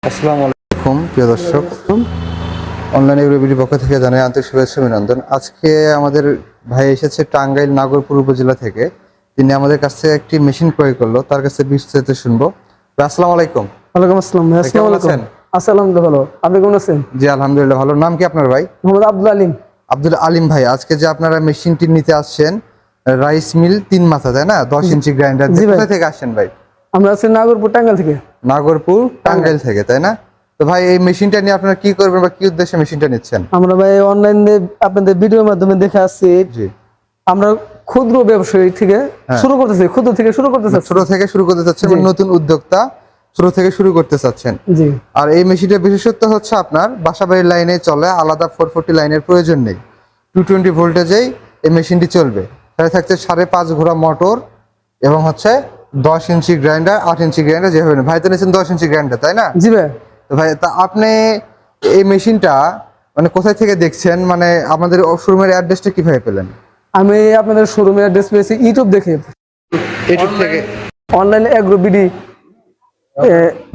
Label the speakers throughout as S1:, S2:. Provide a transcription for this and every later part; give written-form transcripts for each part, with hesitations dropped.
S1: আসসালামু আলাইকুম প্রিয় দর্শক, অনলাইন এগ্রোবিডির পক্ষ থেকে জানাই আন্তরিক শুভেচ্ছা অভিনন্দন। আজকে আমাদের ভাই এসেছে টাঙ্গাইল নাগরপুর উপজেলা থেকে। তিনি আমাদের কাছ থেকে একটি মেশিন ক্রয় করলো, তার কাছে বিস্তারিত শুনবো। আসসালামু আলাইকুম।
S2: ওয়ালাইকুম আসসালাম।
S1: কেমন আছেন?
S2: আসসালাম, ভালো। আপনি কেমন আছেন?
S1: জি আলহামদুলিল্লাহ ভালো। নাম কি আপনার ভাই?
S2: মোহাম্মদ আব্দুল আলিম।
S1: আব্দুল আলিম ভাই, আজকে যে আপনারা মেশিনটি নিতে আসছেন, রাইস মিল 3 মাথা, তাই না? 10 ইঞ্চি গ্রাইন্ডার। কোথা থেকে আসছেন ভাই?
S2: আমরা আছি নাগরপুর টাঙ্গাইল থেকে।
S1: নাগরপুর টাঙ্গাইল থেকে, তাই না? তো ভাই এই মেশিনটা নিয়ে আপনারা কি করবেন বা কি উদ্দেশ্যে মেশিনটা নিচ্ছেন?
S2: আমরা ভাই অনলাইনে আপনাদের ভিডিওর মাধ্যমে দেখে আসছি।
S1: জি,
S2: আমরা ক্ষুদ্র ব্যবসায়ী থেকে শুরু করতেছি, ক্ষুদ্র থেকে শুরু করতে চাচ্ছি।
S1: ছোট থেকে শুরু করতে চাচ্ছেন, নতুন উদ্যোক্তা, ছোট থেকে শুরু করতে চাচ্ছেন।
S2: জি।
S1: আর এই মেশিনটার বিশেষত্ব হচ্ছে আপনার বাসাবাড়ির লাইনে চলে, আলাদা 440 লাইনের প্রয়োজন নেই। 220 ভোল্টেজেই এই মেশিনটি চলবে। তাই থাকছে 5.5 ঘোড়া মোটর এবং হচ্ছে 10 ইঞ্চি গ্রাইন্ডার, 8 ইঞ্চি গ্রাইন্ডার। যেভাবে ভাই তো নিয়েছেন 10 ইঞ্চি গ্রাইন্ডার, তাই না?
S2: জি ভাই।
S1: তো ভাই তা আপনি এই মেশিনটা মানে কোথায় থেকে দেখছেন, মানে আমাদের শোরুমের অ্যাড্রেসটা কিভাবে পেলেন?
S2: আমি আপনাদের শোরুমের অ্যাড্রেস পেয়েছি ইউটিউব দেখে।
S1: ইউটিউব থেকে?
S2: অনলাইনে এগ্রোবিডি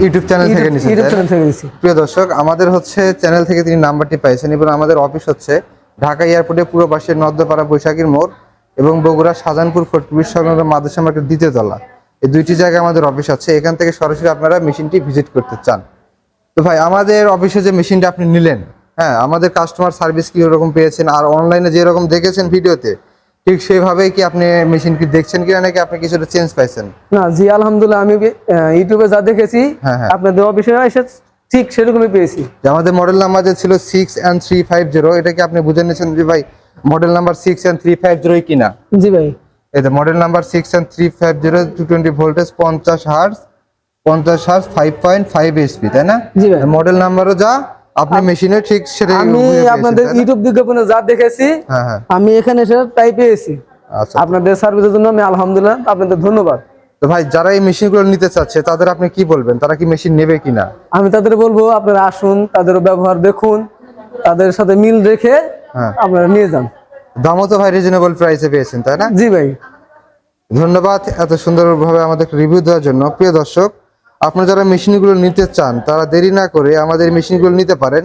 S1: ইউটিউব চ্যানেল থেকে নিয়েছেন?
S2: ইউটিউব চ্যানেল থেকে নিয়েছি।
S1: প্রিয় দর্শক, আমাদের হচ্ছে চ্যানেল থেকে তিনি নাম্বারটি পাইছেন এবং আমাদের অফিস হচ্ছে ঢাকা এয়ারপোর্টের পূর্ব পাশে নর্দপাড়া বৈশাখীর মোড় এবং বগুড়া শাহজাহানপুর ফটকুবি সংলগ্ন মাদ্রাসা মার্কেট 2য় তলা। এই দুইটি জায়গায় আমাদের অফিস আছে। এখান থেকে সরাসরি আপনারা মেশিনটি ভিজিট করতে চান। তো ভাই আমাদের অফিসে যে মেশিনটা আপনি নিলেন, হ্যাঁ, আমাদের কাস্টমার সার্ভিস কি রকম পেয়েছেন আর অনলাইনে যে রকম দেখেছেন ভিডিওতে, ঠিক সেইভাবেই কি আপনি মেশিন কি দেখছেন কিনা, নাকি আপনি কিছুটা চেঞ্জ পাইছেন?
S2: না জি আলহামদুলিল্লাহ, আমি ইউটিউবে যা দেখেছি আপনাদের অফিসে এসে ঠিক সেরকমই পেয়েছি।
S1: আমাদের মডেল নাম্বার যে ছিল 6N350, এটা কি আপনি বুঝে নিয়েছেন যে ভাই মডেল নাম্বার 6N350 কিনা?
S2: জি ভাই।
S1: এই যে model number 6N350, 220 voltage, 50 hertz, 5.5 HP, তাই না?
S2: জি ভাই।
S1: মডেল নাম্বারও যা আপনি মেশিনে ঠিক সেটা
S2: আমি আপনাদের ইউটিউব বিজ্ঞাপনে যা দেখেছি আমি এখানে এসে তাই পেয়েছি।
S1: আচ্ছা,
S2: আপনাদের সার্ভিসের জন্য আমি আলহামদুলিল্লাহ আপনাদের ধন্যবাদ।
S1: তো ভাই যারা এই মেশিনগুলো নিতে চাচ্ছে তাদের আপনি কি বলবেন, তারা কি মেশিন নেবে কিনা?
S2: আমি তাদের বলবো আপনারা আসুন, তাদের ব্যবহার দেখুন, তাদের সাথে মিল রেখে আপনারা নিয়ে যান।
S1: দামও তো ভাই রিজনেবল প্রাইসে পেয়েছেন, তাই না?
S2: জি ভাই।
S1: ধন্যবাদ এত সুন্দরভাবে আমাদের রিভিউ দেওয়ার জন্য। প্রিয় দর্শক, আপনারা যারা মেশিনগুলো নিতে চান তারা দেরি না করে আমাদের মেশিনগুলো নিতে পারেন।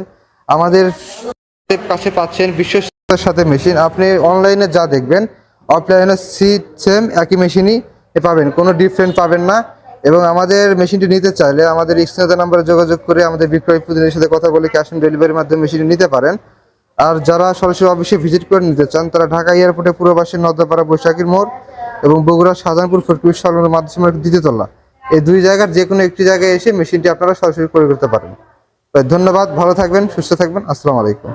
S1: আমাদের কাছে পাচ্ছেন বিশ্বস্ততার সাথে মেশিন। আপনি অনলাইনে যা দেখবেন অফলাইনে সেম একই মেশিনই পাবেন, কোনো ডিফারেন্ট পাবেন না। এবং আমাদের মেশিনটি নিতে চাইলে আমাদের স্ক্রিনে দেওয়া নাম্বারে যোগাযোগ করে আমাদের বিক্রয় প্রতিনিধির সাথে কথা বলে ক্যাশ অন ডেলিভারির মাধ্যমে মেশিনটি নিতে পারেন। আর যারা সরাসরি অফিসে ভিজিট করে নিতে চান তারা ঢাকা এয়ারপোর্টের পূর্ব পাশে নর্দপাড়া বৈশাখীর মোড় এবং বগুড়া শাহজাহানপুর ফটকুবি সংলগ্ন মাদ্রাসা মার্কেট 2য় তলা, এই দুই জায়গার যে কোনো একটি জায়গায় এসে মেশিনটি আপনারা সরাসরি ক্রয় করতে পারেন। ধন্যবাদ, ভালো থাকবেন, সুস্থ থাকবেন। আসসালামু আলাইকুম।